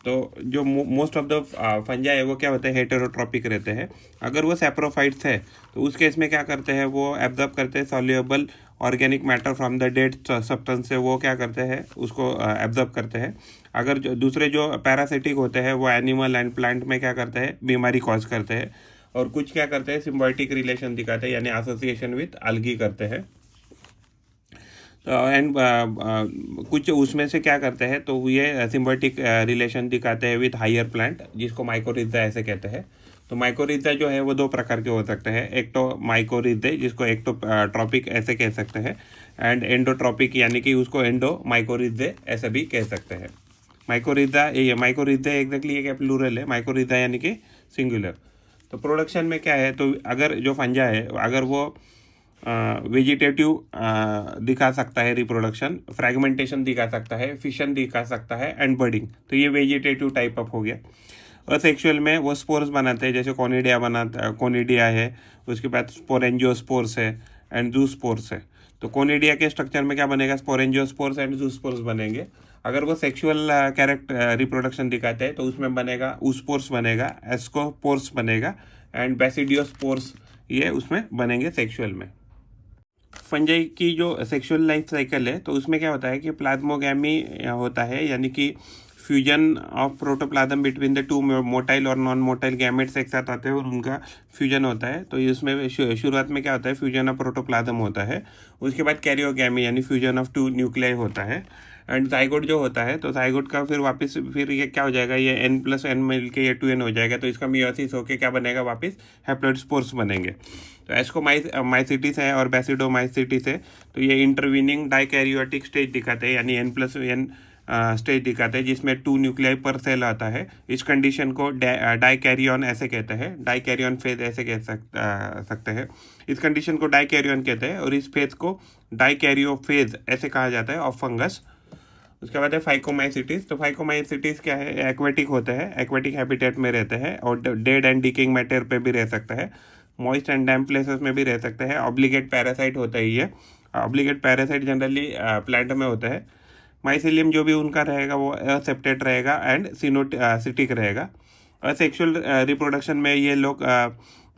तो जो मोस्ट ऑफ द फंजाई है वो क्या होते हैं, हेटेरोट्रॉपिक रहते हैं। अगर वो सैप्रोफाइट्स है तो उस केस में क्या करते हैं, वो एब्जॉर्ब करते हैं soluble organic matter from the dead substance से, वो क्या करते हैं उसको एब्जॉर्ब करते हैं। अगर दूसरे जो पैरासिटिक होते हैं वो एनिमल एंड प्लांट में क्या करते हैं, बीमारी कॉज करते हैं। और कुछ क्या करते हैं, सिम्बायोटिक रिलेशन दिखाते हैं, यानी एसोसिएशन विथ अलगी करते हैं। एंड कुछ उसमें से क्या करते हैं, तो ये सिम्बायोटिक रिलेशन दिखाते हैं विथ हायर प्लांट, जिसको माइकोरिजा ऐसे कहते हैं। तो माइकोरिजा जो है वो दो प्रकार के हो सकते हैं, एक तो माइकोरिजे जिसको एक्टोट्रॉपिक ऐसे कह सकते हैं, एंड एंडोट्रॉपिक यानी कि उसको एंडो माइकोरिजे ऐसे भी कह सकते हैं। माइकोरिजे एग्जैक्टली एक प्लूरल है, माइकोरिजा यानी कि सिंगुलर। तो प्रोडक्शन में क्या है, तो अगर जो फंजा है अगर वो वेजिटेटिव दिखा सकता है, रिप्रोडक्शन, फ्रैगमेंटेशन दिखा सकता है, फिशन दिखा सकता है एंड बर्डिंग, तो ये वेजिटेटिव टाइप अप हो गया। और सेक्सुअल में वो स्पोर्स बनाते हैं, जैसे कोनिडिया है, उसके बाद स्पोरेंजियोस्पोर्स है एंड जूस्पोर्स है। तो कोनिडिया के स्ट्रक्चर में क्या बनेगा, स्पोरेंजियोस्पोर्स एंड जूस्पोर्स बनेंगे। अगर वो सेक्सुअल रिप्रोडक्शन दिखाते हैं तो उसमें बनेगा ऊस्पोर्स बनेगा, एस्कोपोर्स बनेगा एंड बेसिडियोस्पोर्स, ये उसमें बनेंगे सेक्सुअल में। फंजाई की जो सेक्सुअल लाइफ साइकिल है तो उसमें क्या होता है कि प्लाज्मोगैमी होता है, यानी कि fusion of protoplasm between the two motile और नॉन मोटाइल गैमेट्स एक साथ आते हैं और उनका फ्यूजन होता है। तो इसमें शुरुआत में क्या होता है, फ्यूजन ऑफ प्रोटोप्लाज्म होता है, उसके बाद कैरियोगैमी यानी फ्यूजन ऑफ टू न्यूक्लियाई होता है। एंड जाइगोट जो होता है, तो जाइगोट का फिर वापस फिर ये क्या हो जाएगा, ये n+n मिल के ये 2n हो जाएगा, तो इसका मियोसिस होके क्या बनेगा, वापस हैप्लॉइड स्पोर्स बनेंगे। तो एस्कोमाइसिटिस है और बेसिडोमाइसिटिस है, तो ये इंटरवीनिंग डाइकैरियोटिक स्टेज दिखाते हैं, यानी n+n स्टेज दिखाते हैं जिसमें 2 न्यूक्लियाई पर सेल आता है। इस कंडीशन को डाइकैरियन ऐसे कहते हैं, डाइकैरियन फेज ऐसे कह सकते हैं। इस कंडीशन को डाइकैरियन कहते हैं और इस फेज को डाइकैरियोफेज ऐसे कहा जाता है ऑफ फंगस। उसके बाद है फाइकोमाइसिटिस। तो फाइकोमाइसिटिस क्या है, एक्वेटिक होते हैं, एक्वेटिक हैबिटेट में रहते हैं और डेड एंड डिकिंग मैटर पे भी रह सकता है, मॉइस्ट एंड डैम्प प्लेसेस में भी रह सकते हैं। ऑब्लिगेट पैरासाइट होता है ये, ऑब्लिगेट पैरासाइट जनरली प्लांट में होता है। माइसिलियम जो भी उनका रहेगा वो असेप्टेट रहेगा एंड सिनोसिटिक रहेगा। असेक्सुअल रिप्रोडक्शन में ये लोग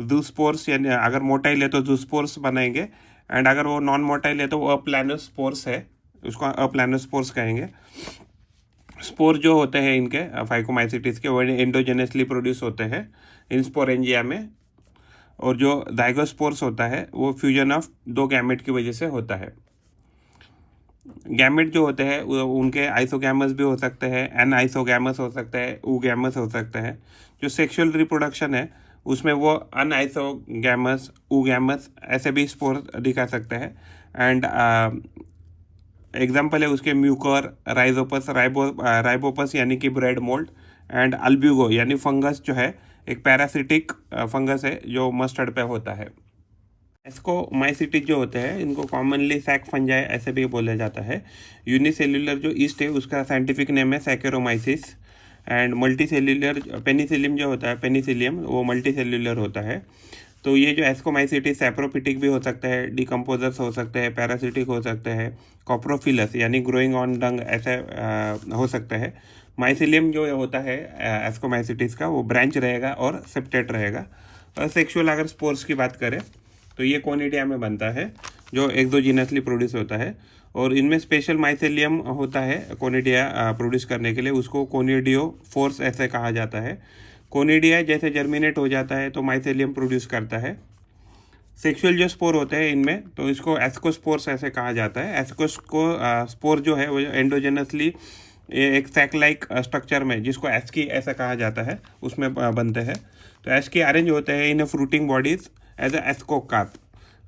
जूस्पोर्स, यानी अगर मोटाइल है तो जूस्पोर्स बनाएंगे, एंड अगर वो नॉन मोटाइल है तो वो अप्लानोस्पोर्स है, उसको अप्लानोस्पोर्स कहेंगे। स्पोर जो होते हैं इनके फाइकोमाइसिटिस के, वो एंडोजेनसली प्रोड्यूस होते हैं इन स्पोरेंजिया में, और जो जाइगोस्पोर्स होता है वो फ्यूजन ऑफ 2 गैमेट की वजह से होता है। गैमेट जो होते हैं उनके आइसोगैमस भी हो सकते हैं, एन आइसोगैमस हो सकता है, ऊगैमस हो सकता है। जो सेक्सुअल रिप्रोडक्शन है उसमें वो अनआइसोगैमस, ऊगैमस ऐसे भी स्पोर दिखा सकते हैं। एंड एग्जाम्पल है उसके म्यूकर, राइजोपस, राइबोपस यानी कि ब्रेड मोल्ड, एंड अल्ब्यूगो यानी फंगस जो है एक पैरासिटिक फंगस है जो मस्टर्ड पे होता है। एस्कोमाइसिटिस जो होते हैं इनको कॉमनली सैक फंजाई ऐसे भी बोला जाता है। यूनिसेल्युलर जो ईस्ट है उसका साइंटिफिक नेम है सैकेरोमाइसिस, एंड मल्टीसेल्युलर पेनिसिलियम जो होता है, पेनिसिलियम वो मल्टीसेल्युलर होता है। तो ये जो एस्कोमाइसिटिस सैप्रोफिटिक भी हो सकता है, डिकम्पोजर्स हो सकते हैं, पैरासिटिक हो सकते हैं, कॉप्रोफिलस यानी ग्रोइंग ऑन डंग ऐसे हो सकता है। माइसिलियम जो होता है एस्कोमाइसिटिस का वो ब्रांच रहेगा और सेप्टेट रहेगा। और सेक्सुअल अगर स्पोर्स की बात करें तो ये कोनिडिया में बनता है जो एक्सोजीनसली प्रोड्यूस होता है, और इनमें स्पेशल माइसेलियम होता है कोनिडिया प्रोड्यूस करने के लिए, उसको कोनिडियो फोर्स ऐसे कहा जाता है। कोनिडिया जैसे जर्मिनेट हो जाता है तो माइसेलियम प्रोड्यूस करता है। सेक्सुअल जो स्पोर होते हैं इनमें तो इसको एस्कोस्पोर्स ऐसे कहा जाता है। स्पोर जो है वो एंडोजेनसली एक सैक लाइक स्ट्रक्चर में, जिसको एस्की ऐसा कहा जाता है, उसमें बनते हैं। तो एस्की अरेंज होते हैं in fruiting bodies as a ascocarp.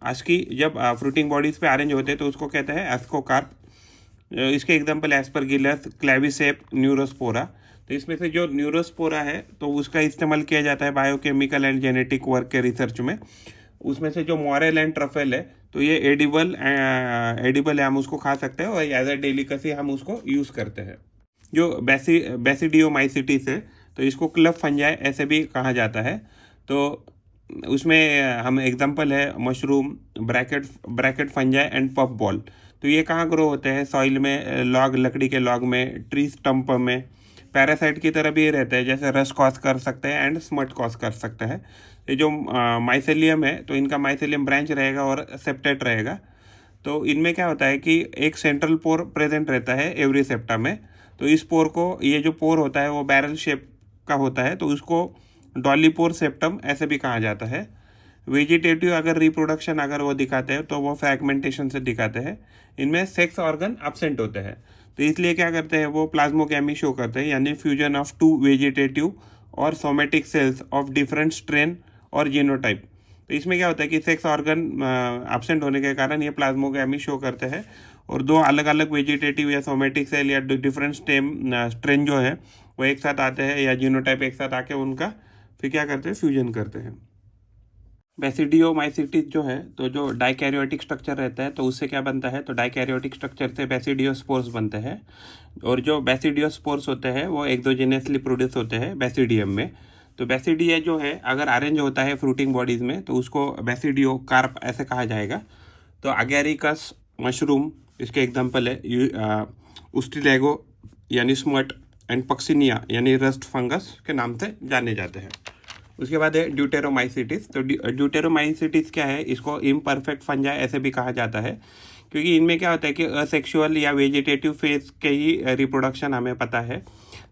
Asci जब फ्रूटिंग बॉडीज पे अरेंज होते हैं तो उसको कहते हैं एस्कोकार्प। इसके एग्जांपल एस्परगिलस, क्लेविसेप, न्यूरोस्पोरा। तो इसमें से जो न्यूरोस्पोरा है तो उसका इस्तेमाल किया जाता है बायोकेमिकल एंड जेनेटिक वर्क के रिसर्च में। उसमें से जो मॉरेल एंड ट्रफेल है तो ये एडिबल है, हम उसको खा सकते हैं और एज ए डेलिकेसी हम उसको यूज़ करते हैं। जो बेसिडियोमाइसिटिस है तो इसको क्लब फंजाई ऐसे भी कहा जाता है। तो उसमें हम एग्जांपल है mushroom, bracket fungi and puff ball. तो ये कहाँ ग्रो होते हैं, सॉइल में, लॉग, लकड़ी के लॉग में, ट्री स्टम्प में। पैरासाइट की तरह भी रहते हैं, जैसे रस्ट कॉज कर सकते हैं एंड स्मट कॉज कर सकते हैं। ये जो माइसेलियम है तो इनका माइसेलियम ब्रांच रहेगा और सेप्टेट रहेगा। तो इनमें क्या होता है कि एक सेंट्रल पोर प्रेजेंट रहता है एवरी सेप्टा में। तो इस पोर को, ये जो पोर होता है वो बैरल शेप का होता है, तो उसको डॉलीपोर सेप्टम ऐसे भी कहा जाता है। वेजिटेटिव अगर रिप्रोडक्शन अगर वो दिखाते हैं तो वो फ्रैगमेंटेशन से दिखाते हैं। इनमें सेक्स ऑर्गन एब्सेंट होते हैं, तो इसलिए क्या करते हैं वो प्लाज्मोगैमी शो करते हैं, यानी फ्यूजन ऑफ 2 वेजिटेटिव और somatic cells of different strain और जीनोटाइप। तो इसमें क्या होता है कि सेक्स ऑर्गन एब्सेंट होने के कारण ये प्लाज्मोगैमी शो करते हैं, और 2 अलग अलग वेजिटेटिव या सोमेटिक सेल या डिफरेंट स्ट्रेन जो है वो एक साथ आते हैं, या जीनोटाइप एक साथ आके उनका फिर क्या करते हैं, फ्यूजन करते हैं। बेसिडियोमाइसिटिस जो है तो जो डाइकैरियोटिक स्ट्रक्चर रहता है तो उससे क्या बनता है, तो डाइकैरियोटिक स्ट्रक्चर से बेसिडियोस्पोर्स बनते हैं, और जो बेसिडियोस्पोर्स होते हैं वो एक्सोजेनसली प्रोड्यूस होते हैं बेसिडियम में। तो बेसिडिया जो है अगर अरेंज होता है फ्रूटिंग बॉडीज में तो उसको बेसिडियोकार्प ऐसे कहा जाएगा। तो अगैरिकस मशरूम इसके एग्जाम्पल है, उस्टिलेगो यानी स्मट, एंड पक्सिनिया यानी रस्ट फंगस के नाम से जाने जाते हैं। उसके बाद है ड्यूटेरोमाइसिटिस। तो ड्यूटेरोमाइसिटिस क्या है, इसको इम्परफेक्ट फंजाई ऐसे भी कहा जाता है, क्योंकि इनमें क्या होता है कि असेक्सुअल या वेजिटेटिव फेज के ही रिप्रोडक्शन हमें पता है।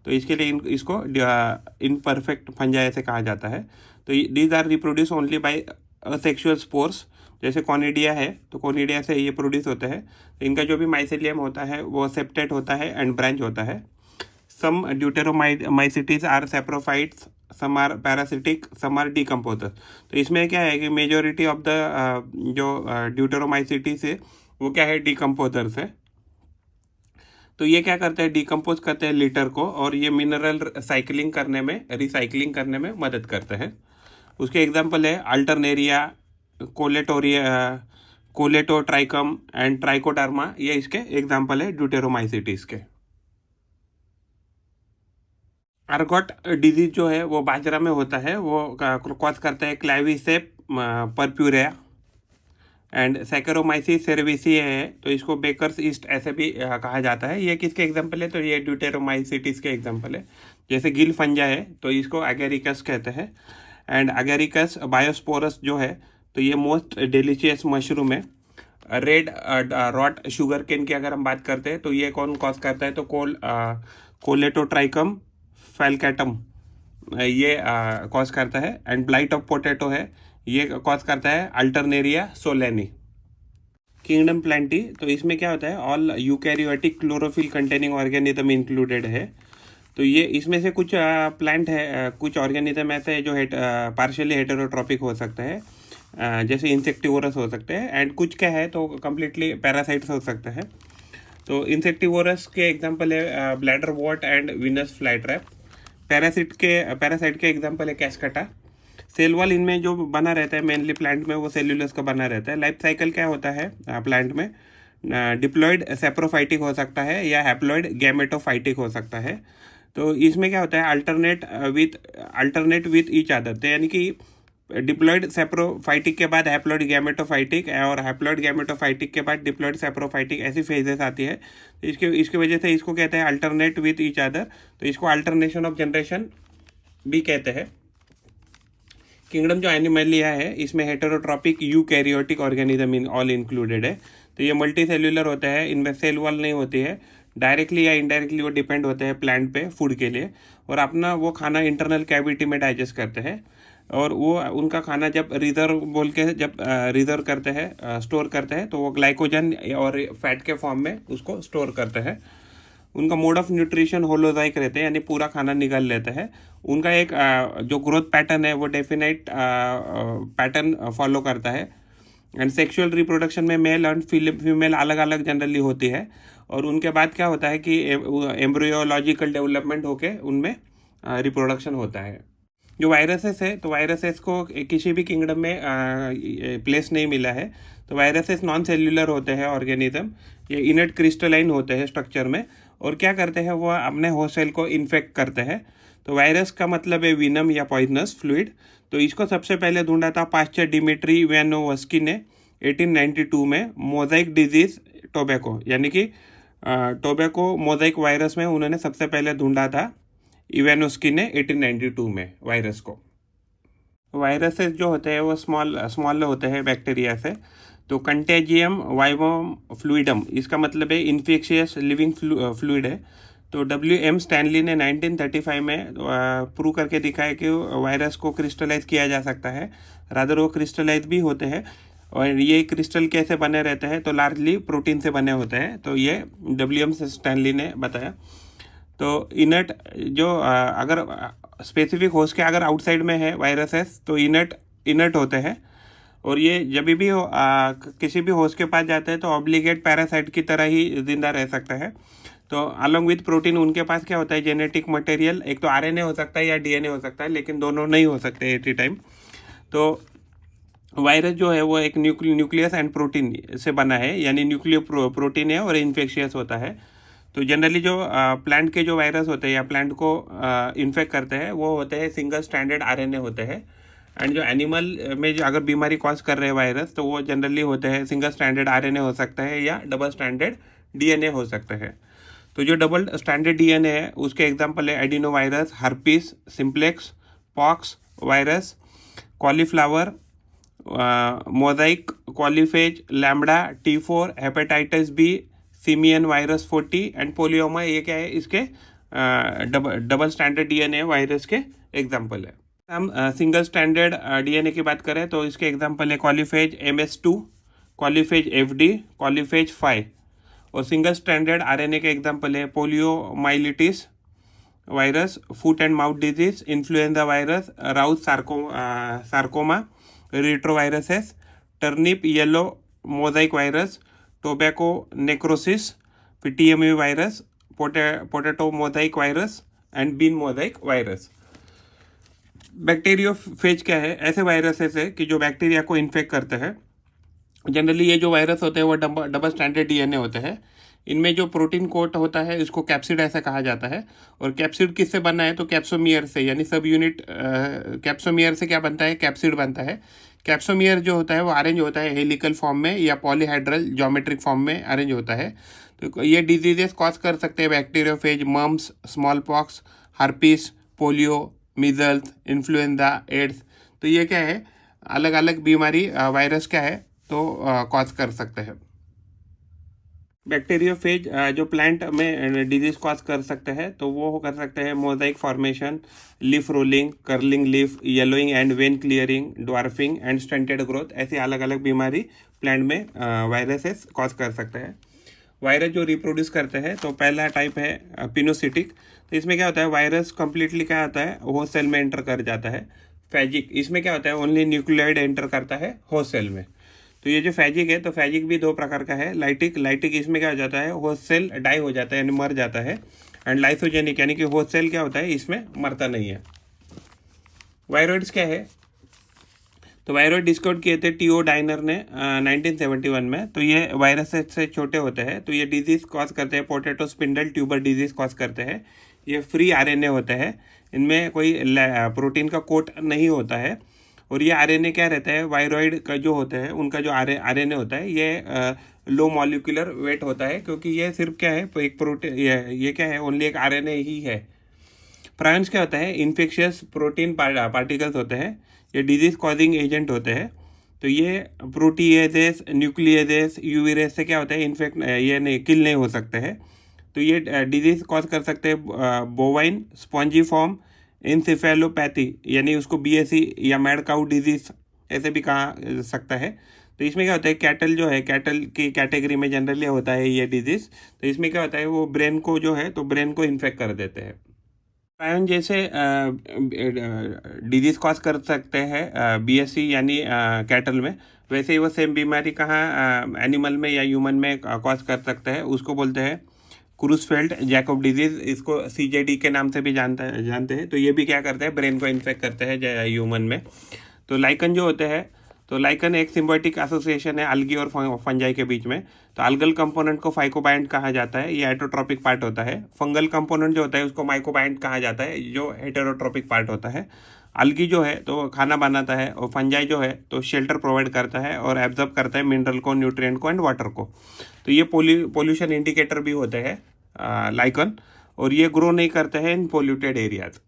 तो इसके लिए इसको इनपरफेक्ट फंजाई ऐसे कहा जाता है। तो these are reproduce only by asexual spores, जैसे कॉनिडिया है तो कॉनिडिया से ये प्रोड्यूस होते हैं। तो इनका जो भी माइसेलियम होता है वो सेप्टेट होता है एंड ब्रांच होता है। Some deuteromycetes are saprophytes, some are parasitic, some are decomposers. तो इसमें क्या है कि मेजोरिटी ऑफ द जो ड्यूटेरोमाइसिटीज है वो क्या है, डिकम्पोजर्स है। तो ये क्या करते हैं, डिकम्पोज करते हैं लिटर को, और ये मिनरल साइकिलिंग करने में, रिसाइकलिंग करने में मदद करते हैं। उसके एग्जाम्पल है अल्टरनेरिया, कोलेटोट्राइकम एंड ट्राइकोडर्मा, ये इसके एग्जाम्पल है ड्यूटेरोमाइसिटीज के। आर्गोट डिजीज जो है वो बाजरा में होता है, वो कॉज करता है क्लाइविसेप परप्यूरिया एंड सैकेरोमाइसिस सेरेविसिया है, तो इसको बेकर्स ईस्ट ऐसे भी कहा जाता है। ये किसके एग्जाम्पल है, तो ये ड्यूटेरोमाइसिटीज के एग्जाम्पल है। जैसे गिल फंजा है तो इसको एगेरिकस कहते हैं, एंड एगेरिकस बायोस्पोरस जो है तो ये मोस्ट डिलीशियस मशरूम है। रेड रॉट शुगर केन की अगर हम बात करते हैं तो ये कौन कॉज करता है, तो कोलेटोट्राइकम फैलकैटम ये कॉज करता है। एंड ब्लाइट ऑफ पोटैटो है, ये कॉज करता है अल्टरनेरिया सोलेनी। किंगडम प्लांटी, तो इसमें क्या होता है, all eukaryotic chlorophyll containing organism included है। तो ये इसमें से कुछ प्लांट है, कुछ ऑर्गेनिज्म ऐसे है जो पार्शियली हेटेरोट्रॉपिक हो सकते हैं, जैसे इंसेक्टिवोरस हो सकते हैं, एंड कुछ क्या है तो कम्प्लीटली पैरासाइट्स हो सकते हैं। तो इंसेक्टिवोरस के एग्जांपल है bladder what and Venus fly trap. Parasite के एग्जांपल है कैस्कटा। सेल वॉल इनमें जो बना रहता है मेनली प्लांट में वो सेल्यूलस का बना रहता है। लाइफ साइकिल क्या होता है प्लांट में, डिप्लॉयड सेप्रोफाइटिक हो सकता है या हैप्लॉयड गैमेटोफाइटिक हो सकता है। तो इसमें क्या होता है, अल्टरनेट विथ ईच अदर, तो यानी कि डिप्लॉयड सेप्रोफाइटिक के बाद हैप्लॉयड गैमेटोफाइटिक, और हैप्लॉयड गैमेटोफाइटिक के बाद डिप्लॉयड सेप्रोफाइटिक, ऐसी फेजेस आती है। तो इसके वजह से इसको कहते हैं अल्टरनेट विथ ईच अदर, तो इसको अल्टरनेशन ऑफ जनरेशन भी कहते हैं। किंगडम जो एनिमलिया है इसमें heterotrophic eukaryotic organism all included है। तो ये मल्टी सेल्यूलर होते हैं, इनमें सेल वॉल नहीं होती है। डायरेक्टली या इनडायरेक्टली वो डिपेंड होते हैं प्लांट पे फूड के लिए, और अपना वो खाना इंटरनल कैविटी में डाइजेस्ट करते हैं, और वो उनका खाना जब रिजर्व करते हैं, स्टोर करते हैं, तो वो ग्लाइकोजन और फैट के फॉर्म में उसको स्टोर करते हैं। उनका मोड ऑफ न्यूट्रिशन होलोजाइक रहते हैं, यानी पूरा खाना निगल लेते हैं। उनका एक जो ग्रोथ पैटर्न है वो डेफिनाइट पैटर्न फॉलो करता है। एंड सेक्सुअल रिप्रोडक्शन में मेल एंड फीमेल अलग अलग जनरली होती है, और उनके बाद क्या होता है कि एम्ब्रियोलॉजिकल डेवलपमेंट होके उनमें रिप्रोडक्शन होता है। जो वायरसेस है, तो वायरसेस को किसी भी किंगडम में प्लेस नहीं मिला है। तो वायरसेस नॉन सेल्यूलर होते हैं ऑर्गेनिज्म, ये इनर्ट क्रिस्टलाइन होते हैं स्ट्रक्चर में, और क्या करते हैं वो अपने होस्ट सेल को इन्फेक्ट करते हैं। तो वायरस का मतलब है विनम या पॉइजनस फ्लूइड। तो इसको सबसे पहले ढूंढा था पास्चर डिमिट्री वैनोवस्की ने 1892 में मोजाइक डिजीज टोबैको, यानी कि टोबैको मोजाइक वायरस में उन्होंने सबसे पहले ढूंढा था इवानोस्की ने 1892 में वायरस को। वायरसेस जो होते हैं वो स्मॉल होते हैं बैक्टीरिया से। तो कंटेजियम वाइवम फ्लूइडम, इसका मतलब है इन्फेक्शियस लिविंग फ्लूइड है। तो WM स्टैनली ने 1935 में प्रूव करके दिखाया कि वायरस को क्रिस्टलाइज किया जा सकता है, रादर वो क्रिस्टलाइज भी होते हैं। और ये क्रिस्टल कैसे बने रहते हैं, तो लार्जली प्रोटीन से बने होते हैं। तो ये WM स्टैनली ने बताया। तो इनर्ट जो अगर स्पेसिफिक होस्ट के अगर आउटसाइड में है वायरसेस तो इनर्ट होते हैं, और ये जब भी किसी भी होस्ट के पास जाते हैं तो ऑब्लिगेट पैरासाइट की तरह ही जिंदा रह सकता है। तो अलॉन्ग विथ प्रोटीन उनके पास क्या होता है, जेनेटिक मटेरियल, एक तो RNA हो सकता है या DNA हो सकता है, लेकिन दोनों नहीं हो सकते एट ए टाइम। तो वायरस जो है वो एक न्यूक्लियस एंड प्रोटीन से बना है, यानी न्यूक्लियो प्रोटीन है और इन्फेक्शियस होता है। तो जनरली जो प्लांट के जो वायरस होते हैं या प्लांट को इन्फेक्ट करते हैं वो होते हैं सिंगल स्टैंडर्ड RNA होते हैं। एंड जो एनिमल में जो अगर बीमारी कॉज कर रहे हैं वायरस, तो वो जनरली होते हैं सिंगल स्टैंडर्ड RNA हो सकता है या डबल स्टैंडर्ड DNA हो सकता है। तो जो डबल स्टैंडर्ड DNA है उसके एग्जाम्पल है adenovirus, herpes simplex, pox virus, cauliflower, mosaic, coliphage, lambda, T4, hepatitis B, simian virus 40 and polyoma, ये क्या है इसके डबल स्टैंडर्ड डीएनए वायरस के एग्जाम्पल है। हम सिंगल स्टैंडर्ड डीएनए की बात करें तो इसके एग्जाम्पल है कॉलीफेज MS2, कॉलीफेज FD, कॉलीफेज 5। और सिंगल स्टैंडर्ड आरएनए के एग्जाम्पल है poliomyelitis virus, foot and mouth disease, influenza virus, Rous sarcoma, retroviruses, turnip yellow mosaic virus, tobacco necrosis, फिर TME virus, potato mosaic virus and bean mosaic virus. Bacteriophage क्या है? ऐसे viruses है कि जो bacteria को इन्फेक्ट करते हैं। जनरली ये जो वायरस होते हैं वो डबल स्टैंडर्ड डीएनए होते हैं। इनमें जो प्रोटीन कोट होता है इसको कैप्सिड ऐसा कहा जाता है। और कैप्सिड किससे बना है? तो कैप्सोमियर से, यानी सब यूनिट कैप्सोमियर से क्या बनता है? कैप्सिड बनता है। कैप्सोमियर जो होता है वो अरेंज होता है हेलिकल फॉर्म में या पॉलीहाइड्रल ज्योमेट्रिक फॉर्म में अरेंज होता है। तो ये डिजीजेस कॉज कर सकते हैं bacteriophage, mumps, small pox, herpes, polio, measles, influenza, AIDS. तो ये क्या है? अलग अलग बीमारी वायरस क्या है तो कॉज कर सकते हैं। बैक्टीरियोफेज जो प्लांट में डिजीज कॉज कर सकते हैं तो वो कर सकते हैं Mosaic formation, leaf rolling, curling leaf, yellowing and when clearing, dwarfing and stunted growth. ऐसी अलग अलग बीमारी प्लांट में वायरसेस कॉज कर सकते हैं। वायरस जो रिप्रोड्यूस करते हैं तो पहला टाइप है पिनोसिटिक। तो इसमें क्या होता है? वायरस कंप्लीटली क्या होता है? होस्ट सेल में एंटर कर जाता है। फैजिक, इसमें क्या होता है? ओनली न्यूक्लियोइड एंटर करता है होस्ट सेल में। तो ये जो फैजिक है तो फैजिक भी दो प्रकार का है। लाइटिक इसमें क्या हो जाता है? होस्ट सेल डाई हो जाता है यानी मर जाता है। एंड लाइसोजेनिक यानी कि होस्ट सेल क्या होता है? इसमें मरता नहीं है। वायरॉइड्स क्या है? तो वायरॉइड डिस्कवर किए थे टीओ डाइनर ने 1971 में। तो ये वायरस से छोटे होते हैं तो ये डिजीज कॉज करते हैं। Potato spindle tuber disease cause करते हैं। ये फ्री आरएनए होते हैं, इनमें कोई प्रोटीन का कोट नहीं होता है। और ये आरएनए क्या रहता है? वायरॉइड का जो होते हैं उनका जो आरएनए होता है ये लो मॉलिक्यूलर वेट होता है, क्योंकि ये सिर्फ क्या है? एक प्रोटीन, ये क्या है? ओनली एक आरएनए ही है। प्रायंस क्या होता है? इन्फेक्शियस प्रोटीन पार्टिकल्स होते हैं। ये डिजीज कॉजिंग एजेंट होते हैं। तो ये प्रोटीएजेस, न्यूक्लिएजेस, यूवी रेस से क्या होता है? इन्फेक्ट ये नहीं, किल नहीं हो सकते हैं। तो ये डिजीज कॉज कर सकते हैं बोवाइन स्पॉन्जीफॉर्म इंसेफेलोपैथी, यानी उसको BSE या मैड काउ डिजीज ऐसे भी कहा सकता है। तो इसमें क्या होता है? कैटल जो है, कैटल की कैटेगरी में जनरली होता है ये डिजीज। तो इसमें क्या होता है? वो ब्रेन को जो है तो ब्रेन को इन्फेक्ट कर देते हैं। प्रायन जैसे डिजीज कॉज कर सकते हैं BSE यानी कैटल में, वैसे ही वो सेम बीमारी कहाँ एनिमल में या ह्यूमन में कॉज कर सकते हैं, उसको बोलते हैं क्रूसफेल्ड जैकोब डिजीज। इसको CJD के नाम से भी जानते हैं। तो ये भी क्या करते हैं? ब्रेन को इन्फेक्ट करते हैं ह्यूमन में। तो लाइकन जो होते हैं, तो लाइकन एक सिम्बायोटिक एसोसिएशन है अल्गी और फंजाई के बीच में। तो अल्गल कंपोनेंट को फाइकोबायंट कहा जाता है, ये हेटरोट्रॉपिक पार्ट होता है। फंगल कंपोनेंट जो होता है उसको माइकोबायंट कहा जाता है, जो हेटेरोट्रॉपिक पार्ट होता है। अल्गी जो है तो खाना बनाता है, और फंजाई जो है तो शेल्टर प्रोवाइड करता है और एब्जॉर्ब करता है मिनरल को, न्यूट्रिएंट को एंड वाटर को। तो ये पोल्यूशन इंडिकेटर भी होते हैं लाइकन, और ये ग्रो नहीं करते हैं इन पोल्यूटेड एरियाज।